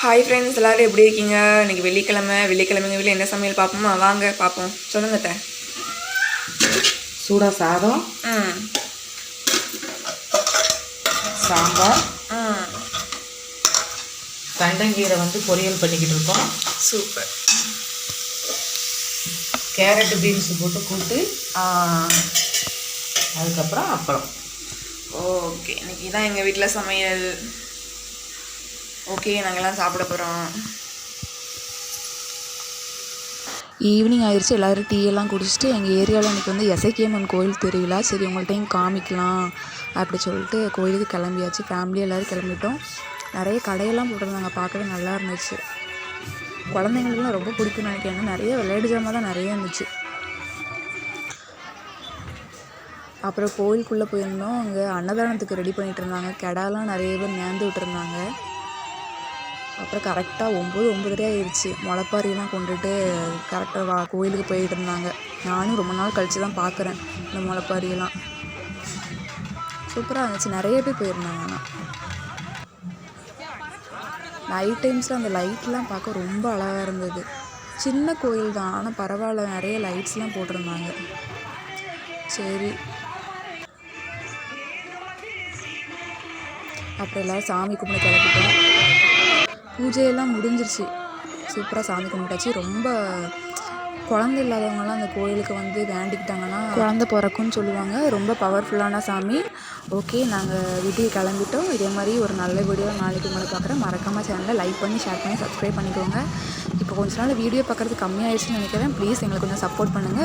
Hi friends, எல்லோரும் எப்படி இருக்கீங்க? இன்றைக்கி வெள்ளிக்கிழமைங்க வீட்டில் என்ன சமையல் பார்ப்போமா? வாங்க பார்ப்போம். சொல்லுங்க அத்தை. சூடாக சாதம், சாம்பார், தண்டங்கீரை பொரியல் பண்ணிக்கிட்டு இருக்கோம். சூப்பர். கேரட்டு பீன்ஸு போட்டு கூட்டு, அதுக்கப்புறம் அப்பளம். ஓகே, இன்றைக்கி தான் எங்கள் வீட்டில் சமையல். ஓகே, நாங்கள்லாம் சாப்பிட போகிறோம். ஈவினிங் ஆயிடுச்சு. எல்லோரும் டீ எல்லாம் குடிச்சிட்டு எங்கள் ஏரியாவில் இன்றைக்கி எசக்கியம்மன் கோயில் திருவிழா. சரி, உங்கள்கிட்டையும் காமிக்கலாம் அப்படி சொல்லிட்டு கோயிலுக்கு கிளம்பியாச்சு. ஃபேமிலியாக எல்லோரும் கிளம்பிட்டோம். நிறைய கடையெல்லாம் போட்டிருந்தாங்க, பார்க்கவே நல்லா இருந்துச்சு. குழந்தைங்களுக்குலாம் ரொம்ப பிடிக்கும்னு நினைக்கிறேன். நிறைய விளையாட்டு ஜாமான் தான் நிறைய இருந்துச்சு. அப்புறம் கோயிலுக்குள்ளே போயிருந்தோம். அங்கே அன்னதானத்துக்கு ரெடி பண்ணிகிட்டு இருந்தாங்க. கெடாலாம் நிறைய பேர் நேர்ந்து விட்டுருந்தாங்க. அப்புறம் கரெக்டாக 9:30 ஆயிடுச்சு. முளைப்பாரியெல்லாம் கொண்டுட்டு கரெக்டாக கோயிலுக்கு போயிட்டு இருந்தாங்க. நானும் ரொம்ப நாள் கழித்து தான் பார்க்குறேன் இந்த முளைப்பாரியெல்லாம். சூப்பராக இருந்துச்சு. நிறைய பேர் போயிருந்தாங்க. ஆனால் நைட் டைம்ஸில் அந்த லைட்லாம் பார்க்க ரொம்ப அழகாக இருந்தது. சின்ன கோயில் தான், ஆனால் பரவாயில்ல, நிறைய லைட்ஸ்லாம் போட்டிருந்தாங்க. சரி, அப்புறம் எல்லோரும் சாமி கும்பிட கிளப்பிட்டோம். பூஜையெல்லாம் முடிஞ்சிருச்சு. சூப்பராக சாமி கும்பிட்டாச்சு. ரொம்ப குழந்தை இல்லாதவங்களாம் அந்த கோயிலுக்கு வேண்டிக்கிட்டாங்கன்னா குழந்தை பிறக்கும்னு சொல்லுவாங்க. ரொம்ப பவர்ஃபுல்லான சாமி. ஓகே, நாங்கள் வீட்டுக்கு கிளம்பிட்டோம். இதே மாதிரி ஒரு நல்ல வீடியோ நாளைக்கு உங்களை பார்க்குறேன். மறக்காமல் சேனலை லைக் பண்ணி, ஷேர் பண்ணி, சப்ஸ்கிரைப் பண்ணிக்கோங்க. இப்போ கொஞ்ச நாள் வீடியோ பார்க்குறது கம்மியாகிடுச்சுன்னு நினைக்கிறேன். ப்ளீஸ் எங்களுக்கு கொஞ்சம் சப்போர்ட் பண்ணுங்கள்.